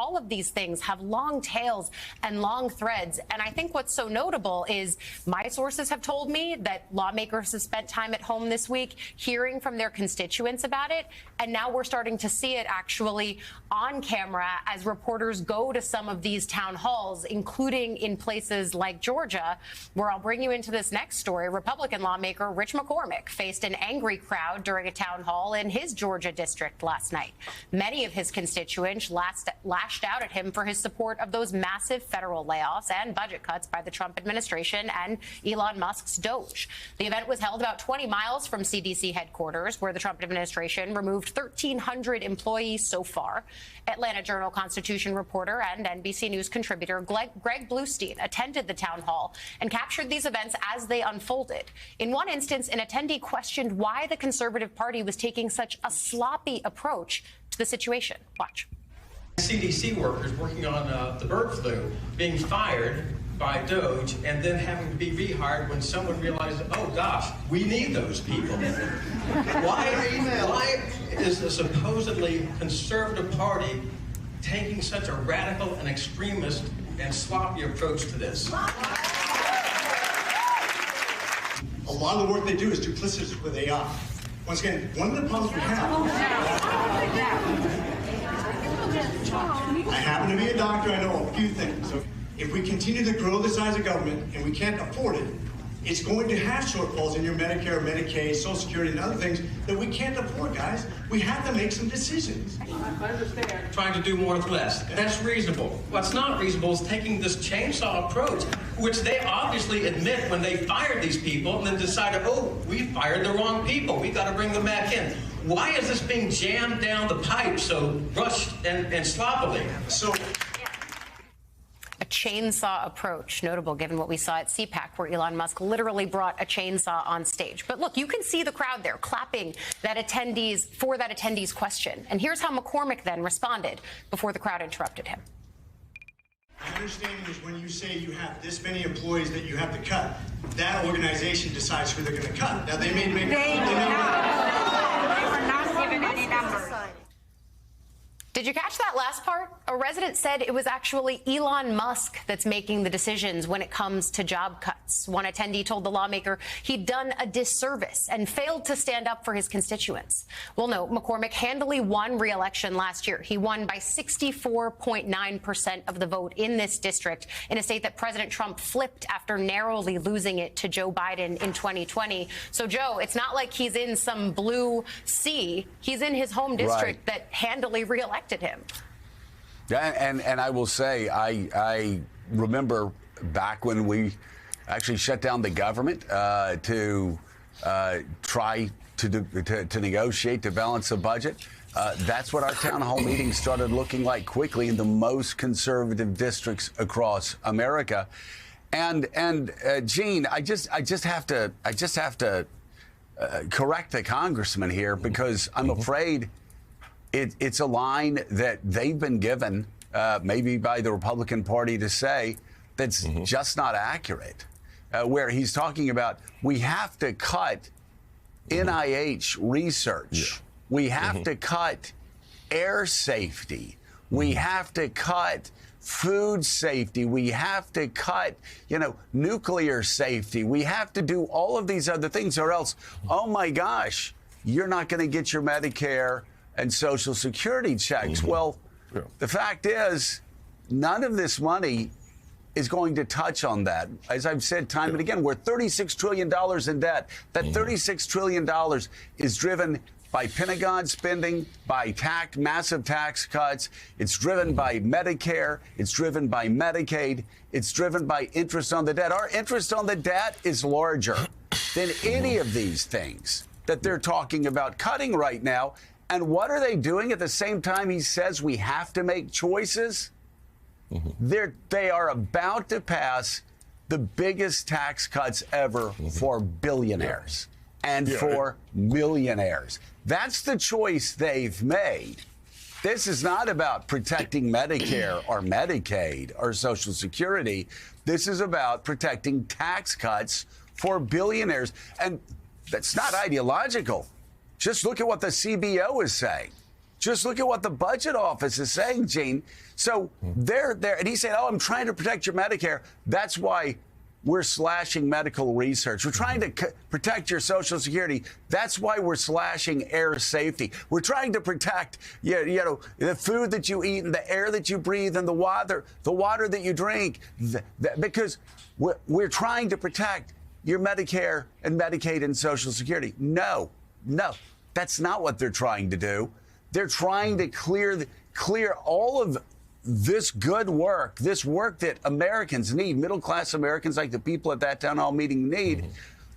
all of these things have long tails and long threads. And I think what's so notable is my sources have told me that lawmakers have spent time at home this week hearing from their constituents about it. And now we're starting to see it actually on camera as reporters go to some of these town halls, including in places like Georgia, where I'll bring you into this next story. Republican lawmaker Rich McCormick faced an angry crowd during a town hall in his Georgia district last night. Many of his constituents lashed out at him for his support of those massive federal layoffs and budget cuts by the Trump administration and Elon Musk's Doge. The event was held about 20 miles from CDC headquarters, where the Trump administration removed 1,300 employees so far. Atlanta Journal-Constitution reporter and NBC News contributor Greg Bluestein attended the town hall and captured these events as they unfolded. In one instance, an attendee questioned why the Conservative Party was taking such a sloppy approach to the situation. Watch. CDC workers working on the bird flu being fired by Doge and then having to be rehired when someone realized, oh gosh, we need those people. Why is the supposedly conservative party taking such a radical and extremist and sloppy approach to this? A lot of the work they do is duplicitous with AI. Once again, one of the problems we have. I happen to be a doctor, I know a few things. So if we continue to grow the size of government and we can't afford it, it's going to have shortfalls in your Medicare, Medicaid, Social Security, and other things that we can't afford, guys. We have to make some decisions. I understand. Trying to do more with less. That's reasonable. What's not reasonable is taking this chainsaw approach, which they obviously admit when they fired these people and then decided, oh, we fired the wrong people. We got to bring them back in. Why is this being jammed down the pipe so rushed and sloppily? A chainsaw approach, notable given what we saw at CPAC, where Elon Musk literally brought a chainsaw on stage. But look, you can see the crowd there clapping that attendee's question. And here's how McCormick then responded before the crowd interrupted him. My understanding is when you say you have this many employees that you have to cut, that organization decides who they're going to cut. Now, they may make... They were not given any numbers. Did you catch that last part? A resident said it was actually Elon Musk that's making the decisions when it comes to job cuts. One attendee told the lawmaker he'd done a disservice and failed to stand up for his constituents. Well, no, McCormick handily won re-election last year. He won by 64.9% of the vote in this district, in a state that President Trump flipped after narrowly losing it to Joe Biden in 2020. So, Joe, it's not like he's in some blue sea. He's in his home district that handily re-elected him. Yeah, and I will say, I remember back when we actually shut down the government to try to negotiate, to balance the budget. That's what our town hall meetings started looking like quickly in the most conservative districts across America. And Gene, I just have to correct the congressman here, because I'm afraid it's a line that they've been given, maybe by the Republican Party, to say that's just not accurate, where he's talking about we have to cut NIH research. We have to cut air safety. We have to cut food safety. We have to cut, nuclear safety. We have to do all of these other things, or else, oh my gosh, you're not going to get your Medicare and Social Security checks. Well, the fact is, none of this money is going to touch on that. As I've said time and again, we're $36 trillion in debt. That $36 trillion is driven by Pentagon spending, by massive tax cuts. It's driven by Medicare. It's driven by Medicaid. It's driven by interest on the debt. Our interest on the debt is larger than any of these things that they're talking about cutting right now. And what are they doing at the same time he says we have to make choices? They are about to pass the biggest tax cuts ever for billionaires and for millionaires. That's the choice they've made. This is not about protecting Medicare or Medicaid or Social Security. This is about protecting tax cuts for billionaires. And that's not ideological. Just look at what the CBO is saying. Just look at what the budget office is saying, Gene. So they're there, and he's saying, "Oh, I'm trying to protect your Medicare. That's why we're slashing medical research. We're trying to protect your Social Security. That's why we're slashing air safety. We're trying to protect, you know, the food that you eat and the air that you breathe and the water that you drink, because we're trying to protect your Medicare and Medicaid and Social Security." No, that's not what they're trying to do. They're trying to clear all of this good work, this work that Americans need, middle-class Americans like the people at that town hall meeting need,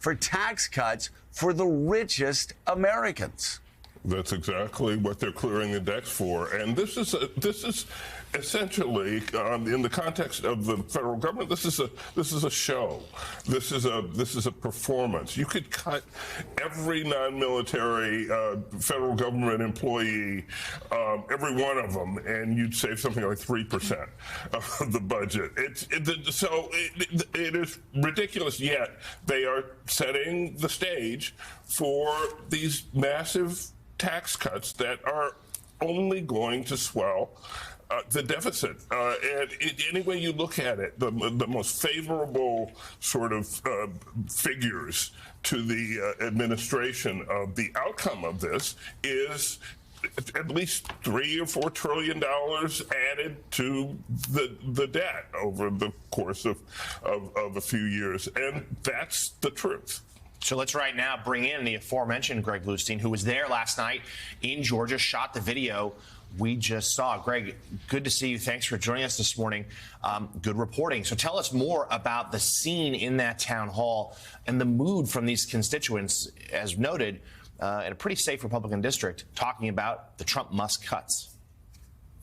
for tax cuts for the richest Americans. That's exactly what they're clearing the decks for, and this is essentially, in the context of the federal government, this is a show. This is a performance. You could cut every non-military federal government employee, every one of them, and you'd save something like 3% of the budget. It is ridiculous. Yet they are setting the stage for these massive tax cuts that are only going to swell the deficit. And any way you look at it, the most favorable sort of figures to the administration of the outcome of this is at least $3 or $4 trillion added to the debt over the course of a few years. And that's the truth. So let's right now bring in the aforementioned Greg Bluestein, who was there last night in Georgia, shot the video we just saw. Greg, good to see you. Thanks for joining us this morning. Good reporting. So tell us more about the scene in that town hall and the mood from these constituents, as noted, in a pretty safe Republican district, talking about the Trump-Musk cuts.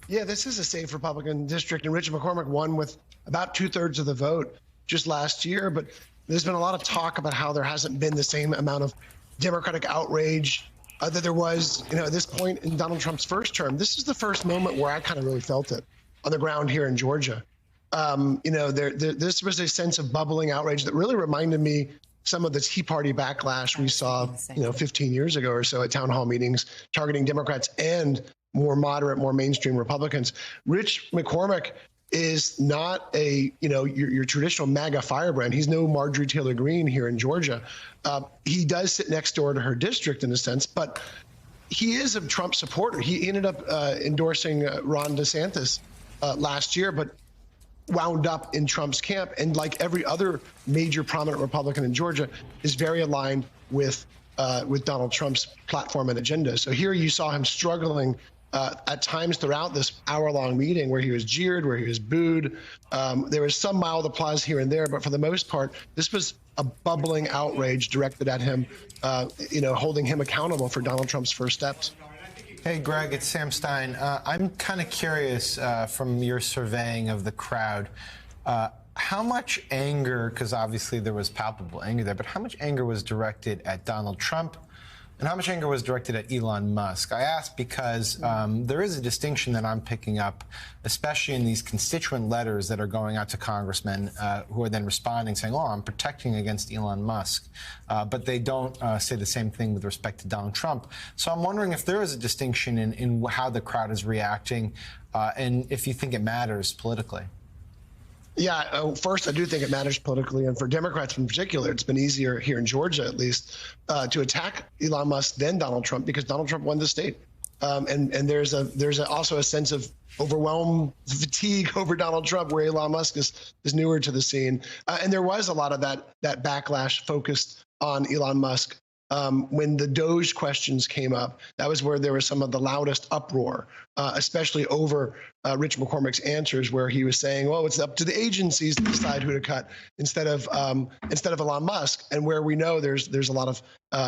Yeah, this is a safe Republican district, and Rich McCormick won with about 2/3 of the vote just last year. But there's been a lot of talk about how there hasn't been the same amount of Democratic outrage that there was, at this point in Donald Trump's first term. This is the first moment where I kind of really felt it on the ground here in Georgia. This was a sense of bubbling outrage that really reminded me some of the Tea Party backlash we saw, 15 years ago or so at town hall meetings targeting Democrats and more moderate, more mainstream Republicans. Rich McCormick is not your traditional MAGA firebrand. He's no Marjorie Taylor Greene here in Georgia. He does sit next door to her district in a sense, but he is a Trump supporter. He ended up endorsing Ron DeSantis last year, but wound up in Trump's camp. And like every other major prominent Republican in Georgia, is very aligned with Donald Trump's platform and agenda. So here you saw him struggling at times throughout this hour-long meeting, where he was jeered, where he was booed. There was some mild applause here and there, but for the most part, this was a bubbling outrage directed at him, holding him accountable for Donald Trump's first steps. Hey, Greg, it's Sam Stein. I'm kind of curious from your surveying of the crowd, how much anger, because obviously there was palpable anger there, but how much anger was directed at Donald Trump? And how much anger was directed at Elon Musk? I ask because there is a distinction that I'm picking up, especially in these constituent letters that are going out to congressmen who are then responding saying, "Oh, I'm protecting against Elon Musk." But they don't say the same thing with respect to Donald Trump. So I'm wondering if there is a distinction in how the crowd is reacting and if you think it matters politically. Yeah, first, I do think it matters politically, and for Democrats in particular, it's been easier here in Georgia, at least, to attack Elon Musk than Donald Trump, because Donald Trump won the state, and there's also a sense of overwhelmed fatigue over Donald Trump, where Elon Musk is newer to the scene, and there was a lot of that backlash focused on Elon Musk. When the DOGE questions came up, that was where there was some of the loudest uproar, especially over Rich McCormick's answers, where he was saying, "Well, it's up to the agencies to decide who to cut," instead of Elon Musk, and where we know there's a lot of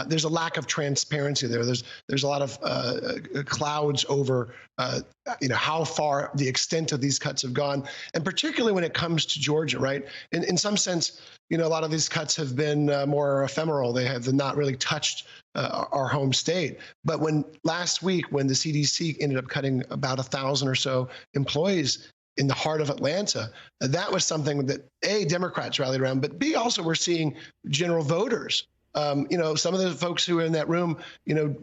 there's a lack of transparency there. There's a lot of clouds over how far the extent of these cuts have gone, and particularly when it comes to Georgia, right? In some sense, a lot of these cuts have been more ephemeral. They have not really touched our home state. But last week, when the CDC ended up cutting about 1,000 or so employees in the heart of Atlanta, that was something that A, Democrats rallied around, but B, also we're seeing general voters Some of the folks who were in that room,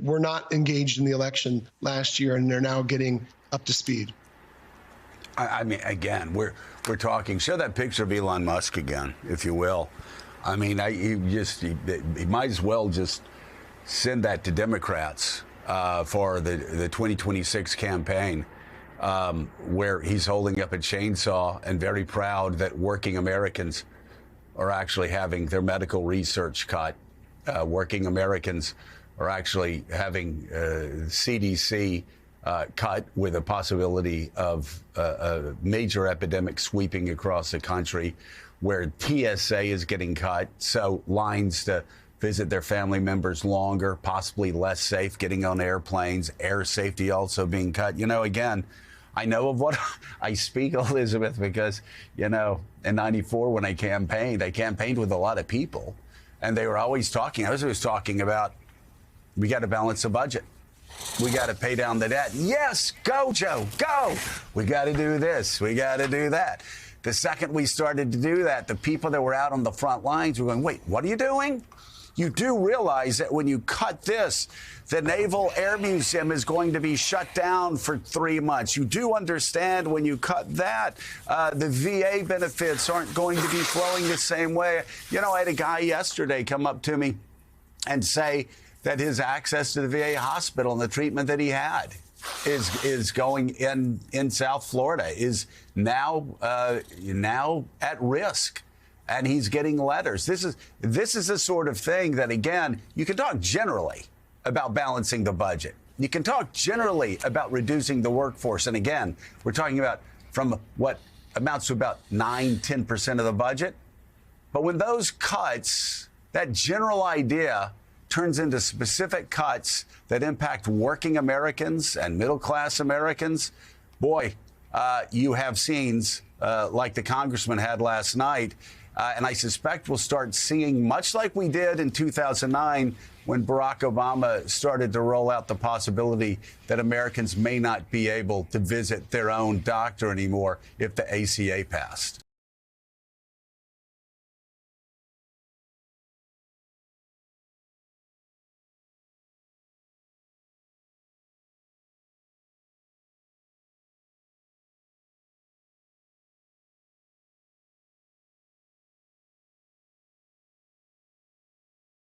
were not engaged in the election last year, and they're now getting up to speed. I mean, again, we're talking. Show that picture of Elon Musk again, if you will. I mean, he might as well just send that to Democrats for the 2026 campaign, where he's holding up a chainsaw and very proud that working Americans are actually having their medical research cut. Working Americans are actually having CDC cut, with a possibility of a major epidemic sweeping across the country, where TSA is getting cut, so lines to visit their family members longer, possibly less safe getting on airplanes, air safety also being cut. Again, I know of what I speak, Elizabeth, because, in 94 when I campaigned with a lot of people, and they were always talking. I was always talking about, we got to balance the budget. We got to pay down the debt. Yes, go, Joe, go. We got to do this. We got to do that. The second we started to do that, the people that were out on the front lines were going, wait, what are you doing? You do realize that when you cut this, the Naval Air Museum is going to be shut down for 3 months. You do understand when you cut that, the VA benefits aren't going to be flowing the same way. I had a guy yesterday come up to me and say that his access to the VA hospital and the treatment that he had is going in South Florida is now at risk. And he's getting letters. This is the sort of thing that, again, you can talk generally about balancing the budget. You can talk generally about reducing the workforce. And again, we're talking about from what amounts to about 9-10% of the budget. But when those cuts, that general idea turns into specific cuts that impact working Americans and middle-class Americans, boy, you have scenes like the congressman had last night. And I suspect we'll start seeing, much like we did in 2009 when Barack Obama started to roll out the possibility that Americans may not be able to visit their own doctor anymore if the ACA passed.